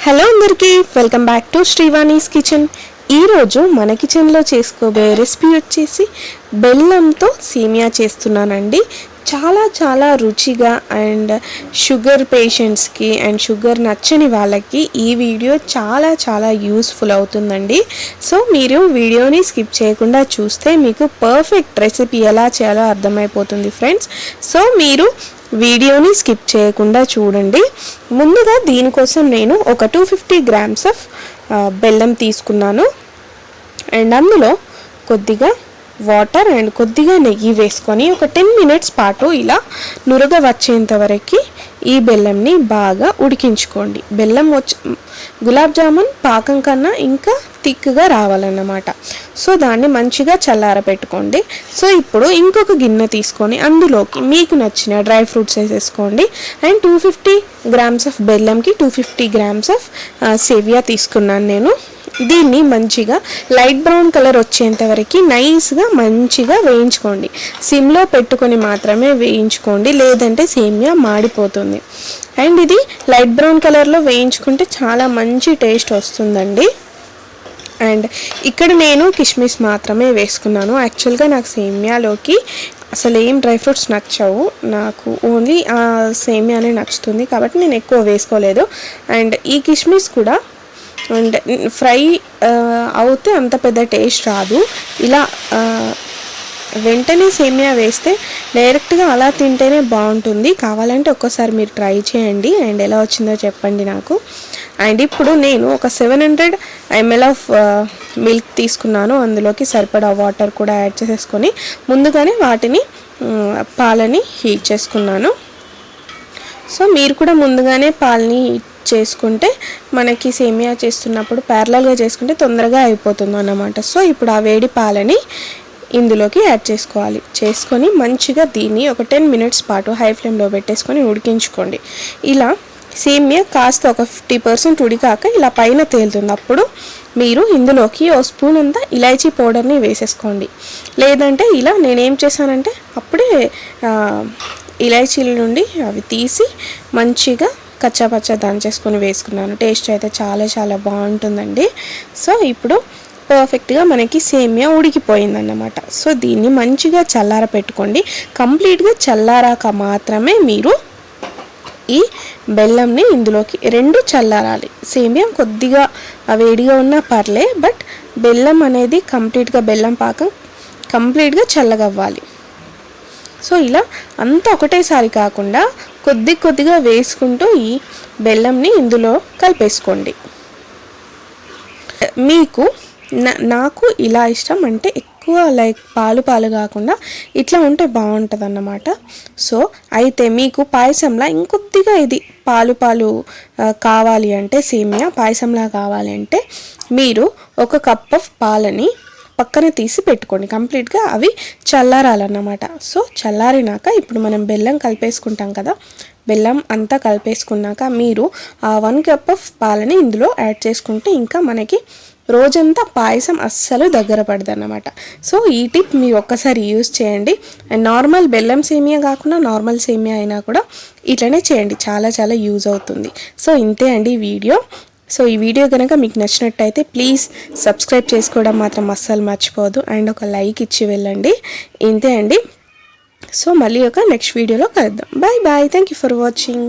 Hello అందరికీ welcome back to శ్రీవాణీస్ kitchen. ఈరోజు మన కిచెన్లో చేసుకోబోయే రెసిపీ వచ్చేసి బెల్లంతో సేమియా చేస్తున్నానండి. చాలా చాలా రుచిగా అండ్ షుగర్ పేషెంట్స్కి అండ్ షుగర్ నచ్చని వాళ్ళకి ఈ వీడియో చాలా చాలా యూస్ఫుల్ అవుతుందండి. సో మీరు వీడియోని స్కిప్ చేయకుండా చూస్తే మీకు పర్ఫెక్ట్ రెసిపీ ఎలా చేయాలో అర్థమైపోతుంది ఫ్రెండ్స్. సో మీరు వీడియోని స్కిప్ చేయకుండా చూడండి. ముందుగా దీనికోసం నేను ఒక 250 grams ఆఫ్ బెల్లం తీసుకున్నాను అండ్ అందులో కొద్దిగా వాటర్ అండ్ కొద్దిగా నెయ్యి వేసుకొని ఒక 10 minutes పాటు ఇలా నురగ వచ్చేంత వరకు ఈ బెల్లంని బాగా ఉడికించుకోండి. బెల్లం గులాబ్ జామున్ పాకం కన్నా ఇంకా థిక్గా రావాలన్నమాట. సో దాన్ని మంచిగా చల్లార పెట్టుకోండి. సో ఇప్పుడు ఇంకొక గిన్నె తీసుకొని అందులోకి మీకు నచ్చిన డ్రై ఫ్రూట్స్ వేసేసుకోండి. అండ్ 250 grams ఆఫ్ బెల్లంకి 250 grams ఆఫ్ సేవియా తీసుకున్నాను నేను. దీన్ని మంచిగా లైట్ బ్రౌన్ కలర్ వచ్చేంత వరకు నైస్గా మంచిగా వేయించుకోండి. సిమ్లో పెట్టుకొని మాత్రమే వేయించుకోండి, లేదంటే సేమియా మాడిపోతుంది. అండ్ ఇది లైట్ బ్రౌన్ కలర్లో వేయించుకుంటే చాలా మంచి టేస్ట్ వస్తుందండి. అండ్ ఇక్కడ నేను కిస్మిస్ మాత్రమే వేసుకున్నాను. యాక్చువల్గా నాకు సేమియాలోకి అసలు ఏం డ్రై ఫ్రూట్స్ నచ్చవు, నాకు ఓన్లీ సేమియానే నచ్చుతుంది కాబట్టి నేను ఎక్కువ వేసుకోలేదు. అండ్ ఈ కిస్మిస్ కూడా అండ్ ఫ్రై అవుతే అంత పెద్ద టేస్ట్ రాదు. ఇలా వెంటనే సేమియా వేస్తే డైరెక్ట్గా అలా తింటేనే బాగుంటుంది. కావాలంటే ఒక్కసారి మీరు ట్రై చేయండి అండ్ ఎలా వచ్చిందో చెప్పండి నాకు. అండ్ ఇప్పుడు నేను ఒక 700 ml ఆఫ్ మిల్క్ తీసుకున్నాను. అందులోకి సరిపడా వాటర్ కూడా యాడ్ చేసేసుకొని ముందుగానే వాటిని పాలని హీట్ చేసుకున్నాను. సో మీరు కూడా ముందుగానే పాలని చేసుకుంటే మనకి సేమియా చేస్తున్నప్పుడు ప్యారలల్గా చేసుకుంటే తొందరగా అయిపోతుంది అన్నమాట. సో ఇప్పుడు ఆ వేడి పాలని ఇందులోకి యాడ్ చేసుకోవాలి. చేసుకొని మంచిగా దీన్ని ఒక 10 minutes పాటు హై ఫ్లేమ్లో పెట్టేసుకొని ఉడికించుకోండి. ఇలా సేమియా కాస్త ఒక 50% ఉడికాక ఇలా పైన తేలుతుంది. అప్పుడు మీరు ఇందులోకి ఓ స్పూన్ అంతా ఇలాచీ పౌడర్ని వేసేసుకోండి. లేదంటే ఇలా నేనేం చేశానంటే అప్పుడే ఇలాచీల నుండి అవి తీసి మంచిగా కచ్చాపచ్చా దంచేసుకొని వేసుకున్నాను. టేస్ట్ అయితే చాలా చాలా బాగుంటుందండి. సో ఇప్పుడు పర్ఫెక్ట్గా మనకి సేమియా ఉడికిపోయిందన్నమాట. సో దీన్ని మంచిగా చల్లార పెట్టుకోండి. కంప్లీట్గా చల్లారాక మాత్రమే మీరు ఈ బెల్లంని ఇందులోకి రెండు చల్లారాలి. సేమియా కొద్దిగా వేడిగా ఉన్నా పర్లే, బట్ బెల్లం అనేది కంప్లీట్గా బెల్లం పాకం కంప్లీట్గా చల్లగవ్వాలి. సో ఇలా అంతా ఒకటేసారి కాకుండా కొద్ది కొద్దిగా వేసుకుంటూ ఈ బెల్లంని ఇందులో కలిపేసుకోండి. మీకు నాకు ఇలా ఇష్టం అంటే ఎక్కువ లైక్ పాలు కాకుండా ఇట్లా ఉంటే బాగుంటుంది అన్నమాట. సో అయితే మీకు పాయసంలా ఇంకొద్దిగా ఇది పాలు కావాలి అంటే సేమియా పాయసంలా కావాలి అంటే మీరు 1 cup ఆఫ్ పాలని పక్కన తీసి పెట్టుకోండి. కంప్లీట్గా అవి చల్లారాలన్నమాట. సో చల్లారినాక ఇప్పుడు మనం బెల్లం కలిపేసుకుంటాం కదా, బెల్లం అంతా కలిపేసుకున్నాక మీరు ఆ 1 cup ఆఫ్ పాలని ఇందులో యాడ్ చేసుకుంటే ఇంకా మనకి రోజంతా పాయసం అస్సలు దగ్గర పడదు అన్నమాట. సో ఈ టిప్ మీరు ఒక్కసారి యూజ్ చేయండి. అండ్ నార్మల్ బెల్లం సేమియా కాకుండా నార్మల్ సేమియా అయినా కూడా ఇట్లనే చేయండి, చాలా చాలా యూజ్ అవుతుంది. సో ఇంతే అండి ఈ వీడియో. సో ఈ వీడియో కనుక మీకు నచ్చినట్టయితే ప్లీజ్ సబ్స్క్రైబ్ చేసుకోవడం మాత్రం అస్సలు మర్చిపోవద్దు అండ్ ఒక లైక్ ఇచ్చి వెళ్ళండి. ఇంతే అండి. సో మళ్ళీ ఒక నెక్స్ట్ వీడియోలో కలుద్దాం. Bye bye. Thank you for watching.